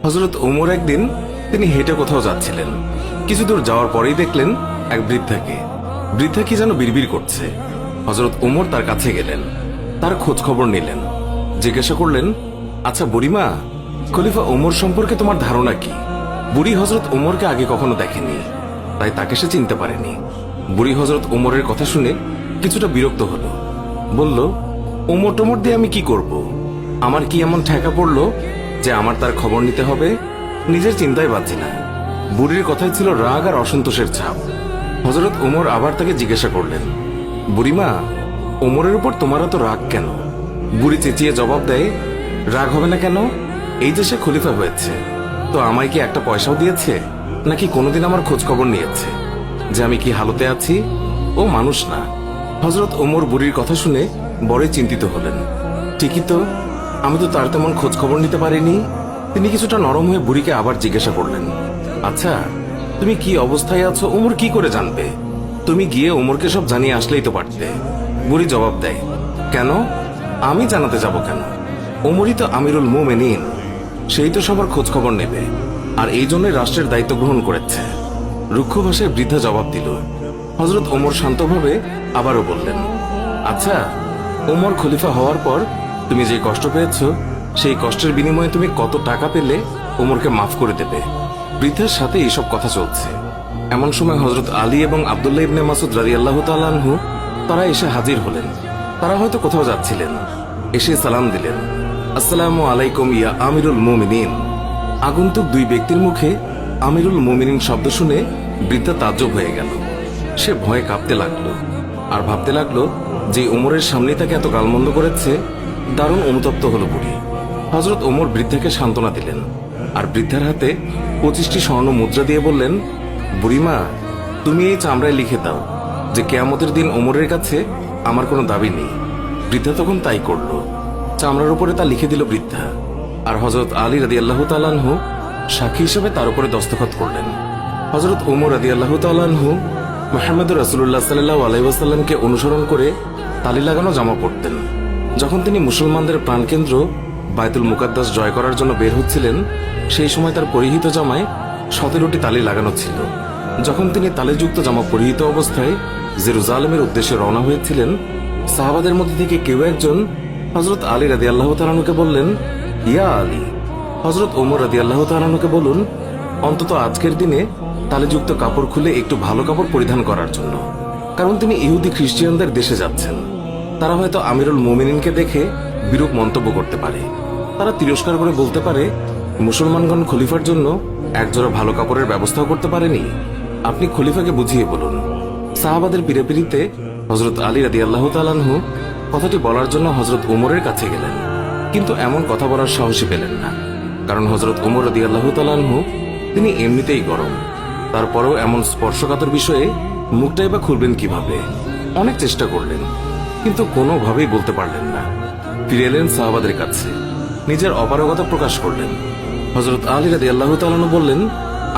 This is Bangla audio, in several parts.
হযরত ওমর একদিন তিনি হেঁটে কোথাও যাচ্ছিলেন। কিছু দূর যাওয়ার পরেই দেখলেন এক বৃদ্ধা কি যেন বিড়বিড় করছে। হযরত ওমর তার কাছে গেলেন, তার খোঁজ খবর নিলেন, জিজ্ঞাসা করলেন, আচ্ছা বুড়িমা, খলিফা ওমর সম্পর্কে তোমার ধারণা কি? বুড়ি হযরত ওমরকে আগে কখনো দেখেনি, তাই তাকে সে চিনতে পারেনি। বুড়ি হযরত ওমরের কথা শুনে কিছুটা বিরক্ত হলো, বলল, ওমর টোমর দিয়ে আমি কি করব? আমার কি এমন ঠেকা পড়লো যে আমার তার খবর নিতে হবে? নিজের চিন্তায় বাঁচি না। বুড়ির কথাই ছিল রাগ আর অসন্তোষের ছাপ। হযরত ওমর আবার তাকে জিজ্ঞাসা করলেন, বুড়িমা, ওমরের উপর তোমার এত রাগ কেন? বুড়ি চেঁচিয়ে জবাব দেয়, রাগ হবে না কেন? এই যে সে খলিফা হয়েছে, তো আমায় কি একটা পয়সাও দিয়েছে? নাকি কোনোদিন আমার খোঁজ খবর নিয়েছে যে আমি কি হালতে আছি? ও মানুষ না। হযরত ওমর বুড়ির কথা শুনে বড়ই চিন্তিত হলেন। ঠিকই তো, আমি তো তার তেমন খোঁজ খবর নিতে পারিনি। তিনি কিছুটা নরম হয়ে বুড়িকে আবার জিজ্ঞাসা করলেন, আচ্ছা, তুমি কি অবস্থায় আছো ওমর কি করে জানবে? তুমি গিয়ে ওমরকে সব জানিয়ে আসলেই তো পারতে। বুড়ি জবাব দেয়, কেন? আমি জানাতে যাব কেন? ওমরই তো আমিরুল মুমিনিন, সেই তো সবার খোঁজ খবর নেবে, আর এই জন্যই রাষ্ট্রের দায়িত্ব গ্রহণ করেছে। রুক্ষ ভাষায় বৃদ্ধা জবাব দিল। হযরত ওমর শান্তভাবে আবারও বললেন, আচ্ছা, ওমর খলিফা হওয়ার পর তুমি যে কষ্ট পেয়েছ, সেই কষ্টের বিনিময়ে তুমি কত টাকা পেলে ওমরকে মাফ করে দেবে? বৃদ্ধার সাথে এইসব কথা চলছে। এমন সময় হযরত আলী এবং আব্দুল্লাহ ইবনে মাসউদ রাদিয়াল্লাহু তাআলা আনহু তারা এসে হাজির হলেন। তারা হয়তো কোথাও যাচ্ছিলেন। এসে সালাম দিলেন, আসসালামু আলাইকুম ইয়া আমিরুল মুমিনিন। আগন্তুক দুই ব্যক্তির মুখে আমিরুল মুমিনিন শব্দ শুনে বৃদ্ধা তাজ্জব হয়ে গেল। সে ভয়ে কাঁপতে লাগলো আর ভাবতে লাগলো যে ওমরের সামনে তাকে এত গালমন্দ করেছে। দারুণ অনুতপ্ত হলো বুড়ি। হযরত ওমর বৃদ্ধাকে সান্ত্বনা দিলেন আর বৃদ্ধার হাতে 25টি স্বর্ণ মুদ্রা দিয়ে বললেন, বুড়িমা, তুমি এই চামড়ায় লিখে দাও যে কিয়ামতের দিন ওমরের কাছে আমার কোনো দাবি নেই। বৃদ্ধা তখন তাই করল। চামড়ার উপরে তা লিখে দিল বৃদ্ধা, আর হযরত আলী রাদিয়াল্লাহু তাআলা আনহু সাক্ষী হিসেবে তার উপরে দস্তখত করলেন। হযরত ওমর রাদিয়াল্লাহু তাআলা আনহু মুহাম্মদুর রাসূলুল্লাহ সাল্লাল্লাহু আলাইহি ওয়াসাল্লামকে অনুসরণ করে তালি লাগানো জামা পরতেন। যখন তিনি মুসলমানদের প্রাণকেন্দ্র বায়তুল মুকাদ্দাস জয় করার জন্য বের হচ্ছিলেন, সেই সময় তার পরিহিত জামায় 17টি তালি লাগানো ছিল। যখন তিনি তালিযুক্ত জামা পরিহিত অবস্থায় জেরুজালেমের উদ্দেশ্যে রওনা হয়েছিলেন, সাহাবাদের মধ্যে থেকে কেউ একজন হযরত আলী রাদিয়াল্লাহু তাআলা আনহুকে বললেন, ইয়া আলী, হযরত ওমর রাদিয়াল্লাহু তাআলা আনহুকে বলুন অন্তত আজকের দিনে তালিযুক্ত কাপড় খুলে একটু ভালো কাপড় পরিধান করার জন্য, কারণ তিনি ইহুদি খ্রিস্টানদের দেশে যাচ্ছেন। তারা হয়তো আমিরুল মুমিনিনকে দেখে বিরূপ মন্তব্য করতে পারে। তারা তিরস্কার করে বলতে পারে, মুসলমানগণ খলিফার জন্য একজোড়া ভালো কাপড়ের ব্যবস্থাও করতে পারেনি। আপনি খলিফাকে বুঝিয়ে বলুন। সাহাবাদের পিড়াপিড়িতে হযরত আলী রাদিয়াল্লাহু তাআলা আনহু কথাটি বলার জন্য হযরত ওমরের কাছে গেলেন, কিন্তু এমন কথা বলার সাহসী পেলেন না, কারণ হযরত ওমর রাদিয়াল্লাহু তাআলা আনহু তিনি এমনিতেই গরম। তারপরেও এমন স্পর্শকাতর বিষয়ে মুখটাই বা খুলবেন কিভাবে? অনেক চেষ্টা করলেন, কিন্তু কোনোভাবেই বলতে পারলেন না। ফিরে এলেন সাহাবাদের কাছে, নিজের অপারগতা প্রকাশ করলেন। হযরত আলী রাদিয়াল্লাহু তাআলা আনহু বললেন,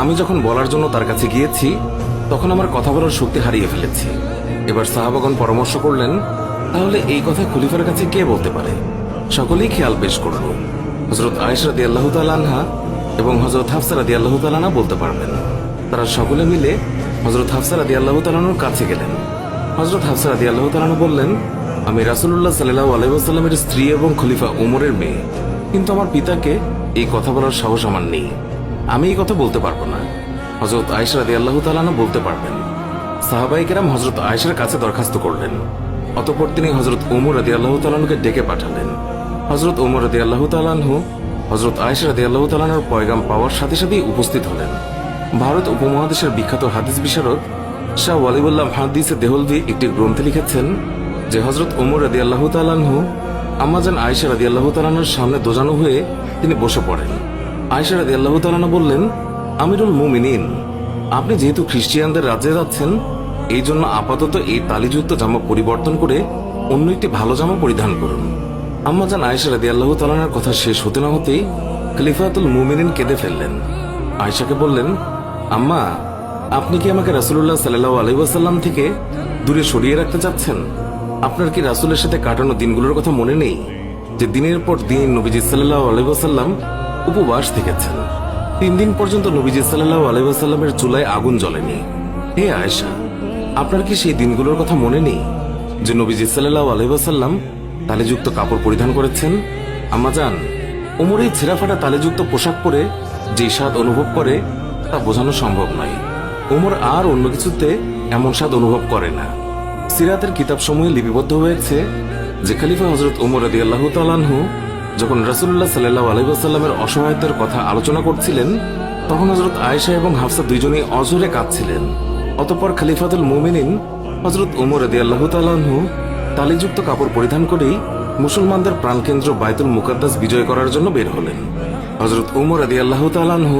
আমি যখন বলার জন্য তার কাছে গিয়েছি, তখন আমার কথা বলার শক্তি হারিয়ে ফেলেছি। এবার সাহাবাগণ পরামর্শ করলেন, তাহলে এই কথা খলিফার কাছে কে বলতে পারে? সকলেই খেয়াল পেশ করল। হযরত আয়েশা রাদিয়াল্লাহু তাআলা আনহা এবং হযরত হাফসা রাদিয়াল্লাহু তাআলা আনহা বলতে পারবেন। তারা সকলে মিলে হযরত হাফসা রাদিয়াল্লাহু তাআলা আনহার কাছে গেলেন। হযরত হাফসা রাদিয়াল্লাহু তাআলা আনহা বললেন, আমি রাসূলুল্লাহ সাল্লাল্লাহু আলাইহি ওয়াসাল্লামের স্ত্রী এবং খলিফা ওমরের মেয়ে, কিন্তু আমার পিতাকে এই কথা বলার সাহস আমার নেই। আমি এই কথা বলতে পারবো না। হযরত আয়েশা রাদিয়াল্লাহু তাআলা আনহা বলতে পারবেন। সাহাবায়ে কেরাম হযরত আয়েশার কাছে দরখাস্ত করলেন। অতঃপর তিনি হযরত ওমর রাদিয়াল্লাহু তাআলা আনহুকে ডেকে পাঠালেন। হযরত ওমর রাদিয়াল্লাহু তাআলা আনহু হযরত আয়েশা রাদিয়াল্লাহু তাআলা আনহার পয়গাম পাওয়ার সাথে সাথেই উপস্থিত হলেন। ভারত উপমহাদেশের বিখ্যাত হাদিস বিশারদ শাহ ওয়ালিউল্লাহ মুহাদ্দিস দেহলভি একটি গ্রন্থে লিখেছেন যে হযরত ওমর রাদিয়াল্লাহু তাআলা আনহু আম্মাজান আয়েশা রাদিয়াল্লাহু তাআলা আনহার সামনে দোজানো হয়ে তিনি বসে পড়েন। আয়েশা রাদিয়াল্লাহু তাআলা আনহা বললেন, আমিরুল মুমিনিন, আপনি যেহেতু খ্রিস্টিয়ানদের রাজ্যে যাচ্ছেন, এই জন্য আপাতত এই তালিযুক্ত জামা পরিবর্তন করে অন্য একটি ভালো জামা পরিধান করুন। আম্মাজান আয়েশা রাদিয়াল্লাহু তাআলা আনহার কথা শেষ হতে না হতেই খলিফাতুল মুমিনিন কেঁদে ফেললেন। আয়েশাকে বললেন, আম্মা, আপনি কি আমাকে রাসূলুল্লাহ সাল্লাল্লাহু আলাইহি ওয়াসাল্লাম থেকে দূরে সরিয়ে রাখতে চাচ্ছেন? আপনার কি রাসূলের সাথে কাটানো দিনগুলোর কথা মনে নেই, যে দিনের পর দিন নবীজি সাল্লাল্লাহু আলাইহি ওয়াসাল্লাম উপবাস থেকেছেন। 3 দিন পর্যন্ত নবীজি সাল্লাল্লাহু আলাইহি ওয়াসাল্লামের চুলায় আগুন জ্বলেনি। হে আয়েশা, আপনার কি সেই দিনগুলোর কথা মনে নেই যে নবীজি সাল্লাল্লাহু আলাইহি ওয়াসাল্লাম তালেযুক্ত কাপড় পরিধান করেছেন? আম্মাজান, ওমর এই ছেঁড়াফাটা তালেযুক্ত পোশাক পরে যে স্বাদ অনুভব করে তা বোঝানো সম্ভব নয়। ওমর আর অন্য কিছুতে এমন স্বাদ অনুভব করে না। সিরাতের কিতাবসমূহে লিপিবদ্ধ হয়েছে যে খলিফা হযরত ওমর রাদিয়াল্লাহু তাআলা আনহু যখন রাসূলুল্লাহ সাল্লাল্লাহু আলাইহি ওয়াসাল্লামের অসহায়তার কথা আলোচনা করছিলেন, তখন হযরত আয়েশা এবং হাফসা দুইজনেই অঝরে কাঁদছিলেন। অতঃপর খলিফাতুল মুমিনিন হযরত ওমর রাদিয়াল্লাহু তাআলা আনহু তালিযুক্ত কাপড় পরিধান করেই মুসলমানদের প্রাণকেন্দ্র বাইতুল মুকাদ্দাস বিজয় করার জন্য বের হলেন। হযরত ওমর রাদিয়াল্লাহু তাআলা আনহু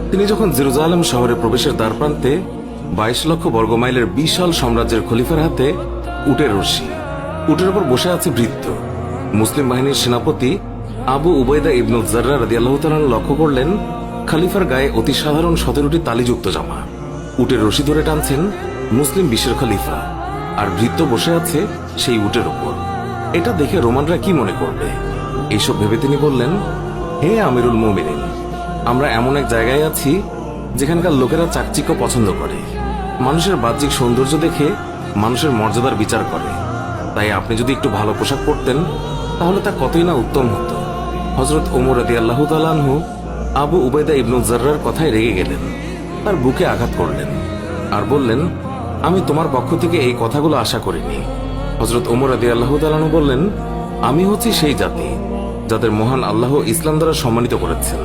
তিনি যখন জেরুজালেম শহরে প্রবেশের দ্বারপ্রান্তে 22 লক্ষ বর্গমাইলের বিশাল সাম্রাজ্যের খলিফার হাতে উটের রশি, উটের উপর বসে আছে ভৃত্য, মুসলিম বাহিনীর সেনাপতি আবু উবাইদা ইবনুল জাররা রাদিয়াল্লাহু তাআলা লক্ষ্য করলেন খলিফার গায়ে অতি সাধারণ 17টি তালিযুক্ত জামা। উটের রশি ধরে টানছেন মুসলিম বিশ্বের খলিফা, আর ভৃত্য বসে আছে সেই উটের উপর। এটা দেখে রোমানরা কি মনে করবে? এইসব ভেবে তিনি বললেন, হে আমিরুল মুমিনিন, আমরা এমন এক জায়গায় আছি যেখানকার লোকেরা চাকচিক্য পছন্দ করে, মানুষের বাহ্যিক সৌন্দর্য দেখে মানুষের মর্যাদার বিচার করে। তাই আপনি যদি একটু ভালো পোশাক পরতেন তাহলে তা কতই না উত্তম হতো। হযরত ওমর রাদিয়াল্লাহু তাআলা আনহু আবু উবাইদা ইবনুল জাররার কথায় রেগে গেলেন, তার বুকে আঘাত করলেন আর বললেন, আমি তোমার পক্ষ থেকে এই কথাগুলো আশা করিনি। হযরত ওমর রাদিয়াল্লাহু তাআলা আনহু বললেন, আমি হচ্ছি সেই জাতি যাদের মহান আল্লাহ ইসলাম দ্বারা সম্মানিত করেছেন।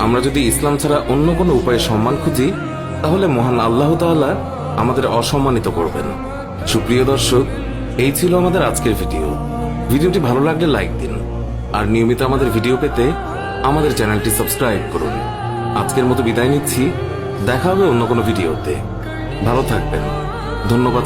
আমরা যদি ইসলাম ছাড়া অন্য কোনো উপায়ে সম্মান খুঁজি তাহলে মহান আল্লাহ তাআলা আমাদের অসম্মানিত করবেন। সুপ্রিয় দর্শক, এই ছিল আমাদের আজকের ভিডিও। ভিডিওটি ভালো লাগলে লাইক দিন আর নিয়মিত আমাদের ভিডিও পেতে আমাদের চ্যানেলটি সাবস্ক্রাইব করুন। আজকের মতো বিদায় নিচ্ছি, দেখা হবে অন্য কোনো ভিডিওতে। ভালো থাকবেন, ধন্যবাদ।